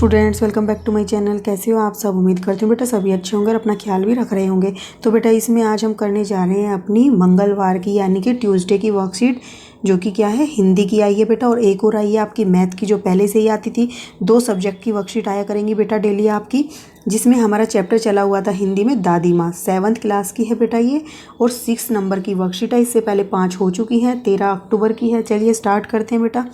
Students, welcome back to my channel. कैसे हो आप सब? उम्मीद करती हूँ बेटा सभी अच्छे होंगे और अपना ख्याल भी रख रहे होंगे। तो बेटा इसमें आज हम करने जा रहे हैं अपनी मंगलवार की यानी कि ट्यूसडे की वर्कशीट, जो कि क्या है, हिंदी की आई है बेटा, और एक और आई है आपकी मैथ की जो पहले से ही आती थी। 2 सब्जेक्ट की वर्कशीट आया करेंगी बेटा डेली आपकी, जिसमें हमारा चैप्टर चला हुआ था हिंदी में दादी माँ। 7th क्लास की है बेटा ये, और 6 नंबर की वर्कशीट है। इससे पहले 5 हो चुकी हैं, 13 अक्टूबर की है। चलिए स्टार्ट करते हैं बेटा।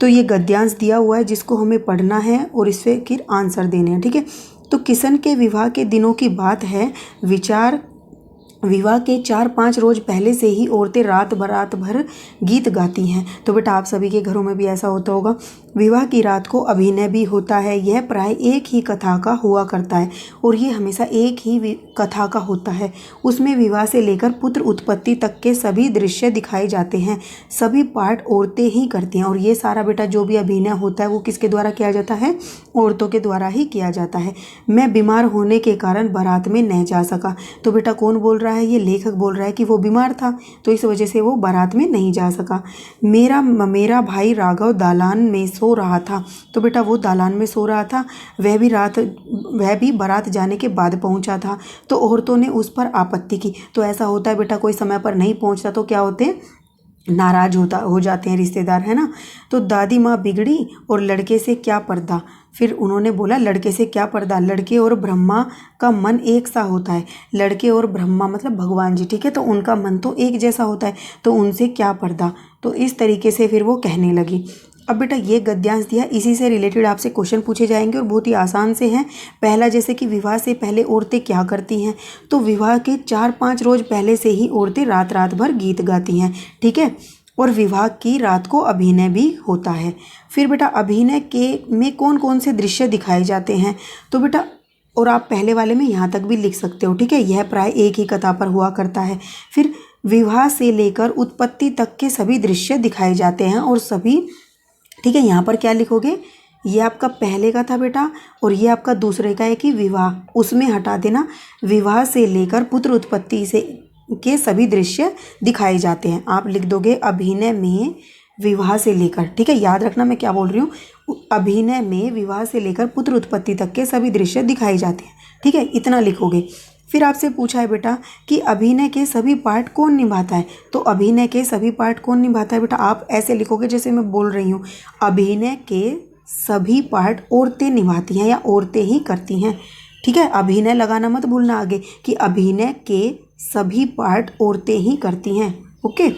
तो ये गद्यांश दिया हुआ है जिसको हमें पढ़ना है और इससे फिर आंसर देने हैं, ठीक है। तो किशन के विवाह के दिनों की बात है। विवाह के 4-5 रोज पहले से ही औरतें रात भर गीत गाती हैं। तो बेटा आप सभी के घरों में भी ऐसा होता होगा। विवाह की रात को अभिनय भी होता है। यह प्राय एक ही कथा का हुआ करता है, और ये हमेशा एक ही कथा का होता है। उसमें विवाह से लेकर पुत्र उत्पत्ति तक के सभी दृश्य दिखाए जाते हैं। सभी पाठ औरतें ही करती हैं, और ये सारा बेटा जो भी अभिनय होता है वो किसके द्वारा किया जाता है? औरतों के द्वारा ही किया जाता है। मैं बीमार होने के कारण बारात में नहीं जा सका। तो बेटा कौन बोल रहा है? ये लेखक बोल रहा है कि वो बीमार था, तो इस वजह से वो बारात में नहीं जा सका। मेरा भाई राघव दालान में सो रहा था। तो बेटा वो दालान में सो रहा था, वह भी बारात जाने के बाद पहुंचा था। तो औरतों ने उस पर आपत्ति की। तो ऐसा होता है बेटा, कोई समय पर नहीं पहुंचता तो क्या होते हैं? नाराज हो जाते हैं रिश्तेदार, है ना। तो दादी माँ बिगड़ी और लड़के से क्या पर्दा। फिर उन्होंने बोला लड़के से क्या पर्दा, लड़के और ब्रह्मा का मन एक सा होता है। लड़के और ब्रह्मा मतलब भगवान जी, ठीक है, तो उनका मन तो एक जैसा होता है, तो उनसे क्या पर्दा। तो इस तरीके से फिर वो कहने लगी। अब बेटा ये गद्यांश दिया, इसी से रिलेटेड आपसे क्वेश्चन पूछे जाएंगे और बहुत ही आसान से हैं। पहला, जैसे कि विवाह से पहले औरतें क्या करती हैं? तो विवाह के 4-5 रोज पहले से ही औरतें रात भर गीत गाती हैं, ठीक है। और विवाह की रात को अभिनय भी होता है। फिर बेटा अभिनय में कौन कौन से दृश्य दिखाए जाते हैं? तो बेटा, और आप पहले वाले में यहाँ तक भी लिख सकते हो, ठीक है। यह प्राय एक ही कथा पर हुआ करता है। फिर विवाह से लेकर उत्पत्ति तक के सभी दृश्य दिखाए जाते हैं, और सभी, ठीक है। यहाँ पर क्या लिखोगे? ये आपका पहले का था बेटा, और ये आपका दूसरे का है कि विवाह, उसमें हटा देना। विवाह से लेकर पुत्र उत्पत्ति से के सभी दृश्य दिखाए जाते हैं। आप लिख दोगे अभिनय में विवाह से लेकर, ठीक है। याद रखना मैं क्या बोल रही हूँ। अभिनय में विवाह से लेकर पुत्र उत्पत्ति तक के सभी दृश्य दिखाए जाते हैं, ठीक है, इतना लिखोगे। फिर आपसे पूछा है बेटा कि अभिनय के सभी पार्ट कौन निभाता है? तो अभिनय के सभी पार्ट कौन निभाता है बेटा? आप ऐसे लिखोगे जैसे मैं बोल रही हूँ, अभिनय के सभी पार्ट औरतें निभाती हैं या औरतें ही करती हैं, ठीक है। अभिनय लगाना मत भूलना आगे कि अभिनय के सभी पार्ट औरतें ही करती हैं, ओके।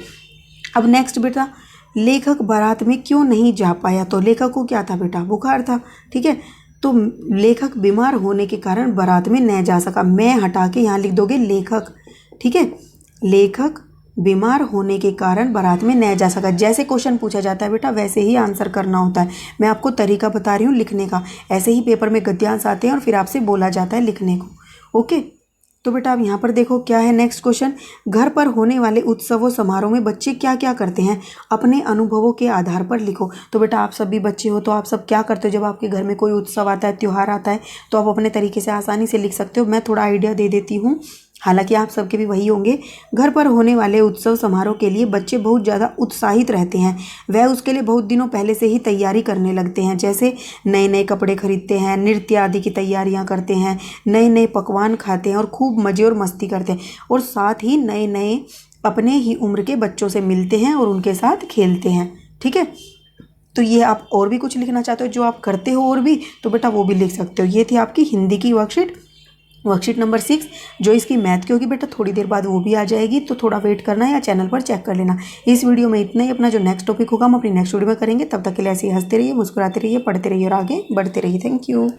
अब नेक्स्ट बेटा, लेखक बारात में क्यों नहीं जा पाया? तो लेखक को क्या था बेटा? बुखार था, ठीक है। तो लेखक बीमार होने के कारण बारात में नहीं जा सका। मैं हटा के यहाँ लिख दोगे लेखक, ठीक है। लेखक बीमार होने के कारण बारात में नहीं जा सका। जैसे क्वेश्चन पूछा जाता है बेटा वैसे ही आंसर करना होता है। मैं आपको तरीका बता रही हूँ लिखने का। ऐसे ही पेपर में गद्यांश आते हैं और फिर आपसे बोला जाता है लिखने को, ओके। तो बेटा अब यहाँ पर देखो क्या है नेक्स्ट क्वेश्चन। घर पर होने वाले उत्सवों समारोह में बच्चे क्या क्या करते हैं? अपने अनुभवों के आधार पर लिखो। तो बेटा आप सब भी बच्चे हो, तो आप सब क्या करते हो जब आपके घर में कोई उत्सव आता है, त्यौहार आता है? तो आप अपने तरीके से आसानी से लिख सकते हो। मैं थोड़ा आइडिया दे देती हूँ, हालांकि आप सबके भी वही होंगे। घर पर होने वाले उत्सव समारोह के लिए बच्चे बहुत ज़्यादा उत्साहित रहते हैं। वह उसके लिए बहुत दिनों पहले से ही तैयारी करने लगते हैं, जैसे नए नए कपड़े खरीदते हैं, नृत्य आदि की तैयारियां करते हैं, नए नए पकवान खाते हैं और खूब मज़े और मस्ती करते हैं, और साथ ही नए नए अपने ही उम्र के बच्चों से मिलते हैं और उनके साथ खेलते हैं, ठीक है। तो ये आप और भी कुछ लिखना चाहते हो जो आप करते हो और भी, तो बेटा वो भी लिख सकते हो। ये थी आपकी हिंदी की वर्कशीट नंबर 6। जो इसकी मैथ की होगी बेटा थोड़ी देर बाद वो भी आ जाएगी, तो थोड़ा वेट करना या चैनल पर चेक कर लेना। इस वीडियो में इतना ही। अपना जो नेक्स्ट टॉपिक होगा हम अपनी नेक्स्ट वीडियो में करेंगे। तब तक के लिए ऐसे ही हंसते रहिए, मुस्कुराते रहिए, पढ़ते रहिए और आगे बढ़ते रहिए। Thank you.